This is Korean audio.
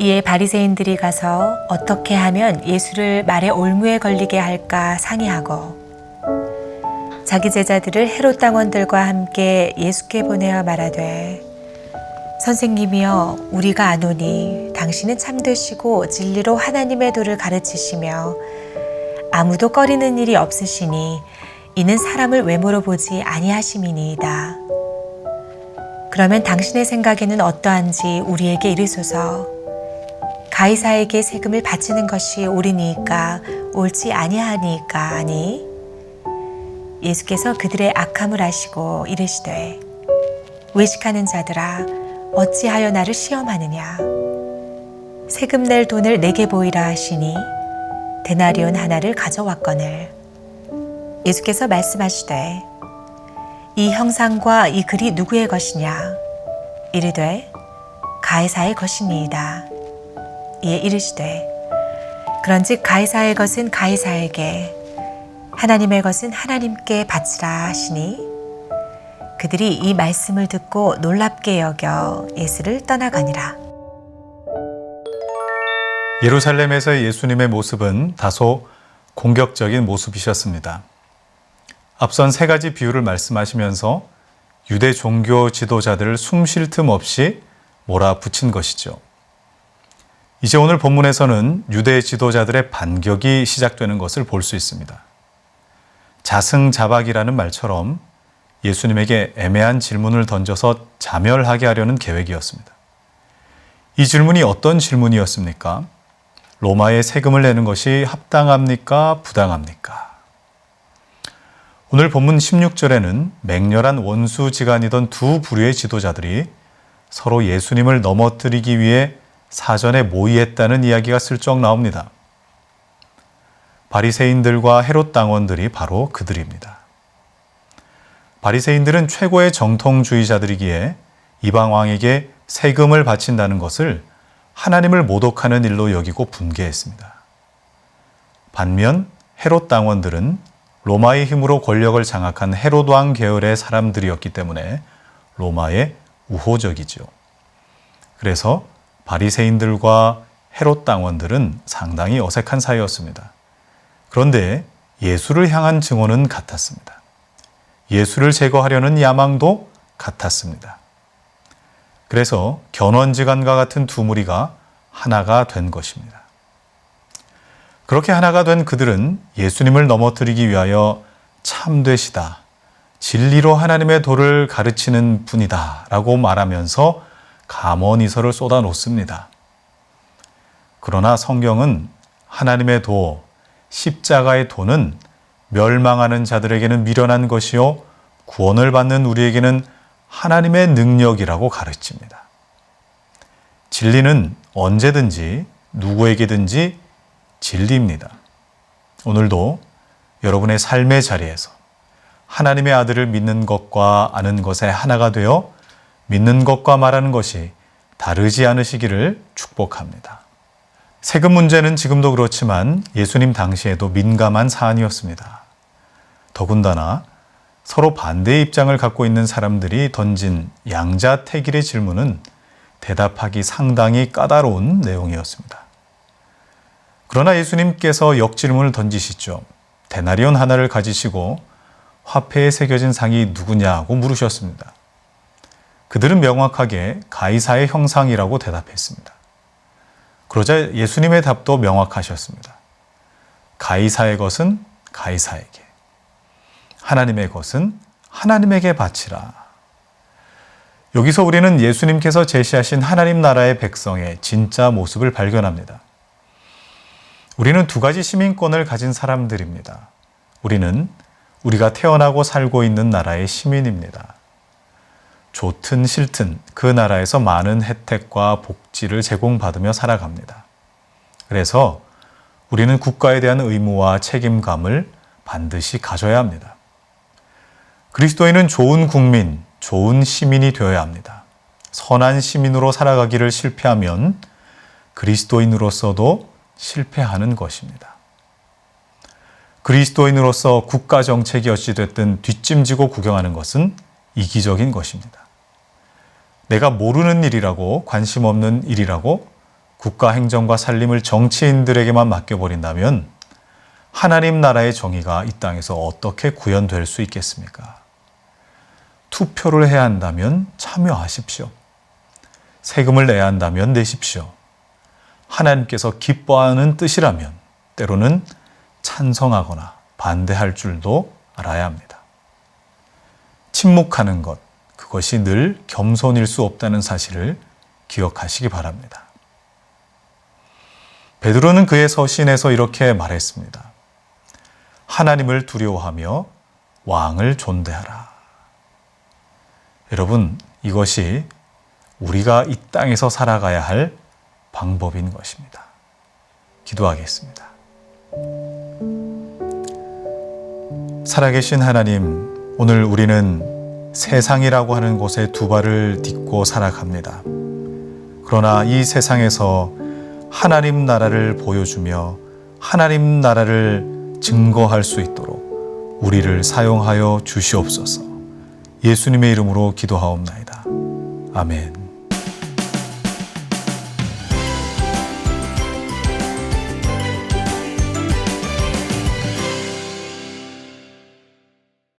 이에 바리새인들이 가서 어떻게 하면 예수를 말의 올무에 걸리게 할까 상의하고 자기 제자들을 헤롯 당원들과 함께 예수께 보내어 말하되 선생님이여 우리가 아노니 당신은 참되시고 진리로 하나님의 도를 가르치시며 아무도 꺼리는 일이 없으시니 이는 사람을 외모로 보지 아니하심이니이다. 그러면 당신의 생각에는 어떠한지 우리에게 이르소서. 가이사에게 세금을 바치는 것이 옳으니까 옳지 아니하니까 아니. 예수께서 그들의 악함을 아시고 이르시되 외식하는 자들아 어찌하여 나를 시험하느냐. 세금 낼 돈을 내게 보이라 하시니 데나리온 하나를 가져왔거늘. 예수께서 말씀하시되 이 형상과 이 글이 누구의 것이냐. 이르되 가이사의 것이니이다. 이에 이르시되 그런즉 가이사의 것은 가이사에게 하나님의 것은 하나님께 바치라 하시니 그들이 이 말씀을 듣고 놀랍게 여겨 예수를 떠나가니라. 예루살렘에서의 예수님의 모습은 다소 공격적인 모습이셨습니다. 앞선 세 가지 비유를 말씀하시면서 유대 종교 지도자들을 숨 쉴 틈 없이 몰아붙인 것이죠. 이제 오늘 본문에서는 유대 지도자들의 반격이 시작되는 것을 볼 수 있습니다. 자승자박이라는 말처럼 예수님에게 애매한 질문을 던져서 자멸하게 하려는 계획이었습니다. 이 질문이 어떤 질문이었습니까? 로마에 세금을 내는 것이 합당합니까? 부당합니까? 오늘 본문 16절에는 맹렬한 원수지간이던 두 부류의 지도자들이 서로 예수님을 넘어뜨리기 위해 사전에 모의했다는 이야기가 슬쩍 나옵니다. 바리새인들과 헤롯 당원들이 바로 그들입니다. 바리새인들은 최고의 정통주의자들이기에 이방 왕에게 세금을 바친다는 것을 하나님을 모독하는 일로 여기고 분개했습니다. 반면 헤롯 당원들은 로마의 힘으로 권력을 장악한 헤롯 왕 계열의 사람들이었기 때문에 로마에 우호적이죠. 그래서 바리새인들과 헤롯 당원들은 상당히 어색한 사이였습니다. 그런데 예수를 향한 증오는 같았습니다. 예수를 제거하려는 야망도 같았습니다. 그래서 견원지간과 같은 두 무리가 하나가 된 것입니다. 그렇게 하나가 된 그들은 예수님을 넘어뜨리기 위하여 참되시다, 진리로 하나님의 도를 가르치는 분이다 라고 말하면서 감언이설을 쏟아놓습니다. 그러나 성경은 하나님의 도, 십자가의 도는 멸망하는 자들에게는 미련한 것이요 구원을 받는 우리에게는 하나님의 능력이라고 가르칩니다. 진리는 언제든지 누구에게든지 진리입니다. 오늘도 여러분의 삶의 자리에서 하나님의 아들을 믿는 것과 아는 것에 하나가 되어 믿는 것과 말하는 것이 다르지 않으시기를 축복합니다. 세금 문제는 지금도 그렇지만 예수님 당시에도 민감한 사안이었습니다. 더군다나 서로 반대의 입장을 갖고 있는 사람들이 던진 양자택일의 질문은 대답하기 상당히 까다로운 내용이었습니다. 그러나 예수님께서 역질문을 던지시죠. 데나리온 하나를 가지시고 화폐에 새겨진 상이 누구냐고 물으셨습니다. 그들은 명확하게 가이사의 형상이라고 대답했습니다. 그러자 예수님의 답도 명확하셨습니다. 가이사의 것은 가이사에게, 하나님의 것은 하나님에게 바치라. 여기서 우리는 예수님께서 제시하신 하나님 나라의 백성의 진짜 모습을 발견합니다. 우리는 두 가지 시민권을 가진 사람들입니다. 우리는 우리가 태어나고 살고 있는 나라의 시민입니다. 좋든 싫든 그 나라에서 많은 혜택과 복지를 제공받으며 살아갑니다. 그래서 우리는 국가에 대한 의무와 책임감을 반드시 가져야 합니다. 그리스도인은 좋은 국민, 좋은 시민이 되어야 합니다. 선한 시민으로 살아가기를 실패하면 그리스도인으로서도 실패하는 것입니다. 그리스도인으로서 국가 정책이 어찌됐든 뒷짐지고 구경하는 것은 이기적인 것입니다. 내가 모르는 일이라고, 관심 없는 일이라고 국가 행정과 살림을 정치인들에게만 맡겨버린다면 하나님 나라의 정의가 이 땅에서 어떻게 구현될 수 있겠습니까? 투표를 해야 한다면 참여하십시오. 세금을 내야 한다면 내십시오. 하나님께서 기뻐하는 뜻이라면 때로는 찬성하거나 반대할 줄도 알아야 합니다. 침묵하는 것, 그것이 늘 겸손일 수 없다는 사실을 기억하시기 바랍니다. 베드로는 그의 서신에서 이렇게 말했습니다. 하나님을 두려워하며 왕을 존대하라. 여러분, 이것이 우리가 이 땅에서 살아가야 할 방법인 것입니다. 기도하겠습니다. 살아계신 하나님, 오늘 우리는 세상이라고 하는 곳에 두 발을 딛고 살아갑니다. 그러나 이 세상에서 하나님 나라를 보여주며 하나님 나라를 증거할 수 있도록 우리를 사용하여 주시옵소서. 예수님의 이름으로 기도하옵나이다. 아멘.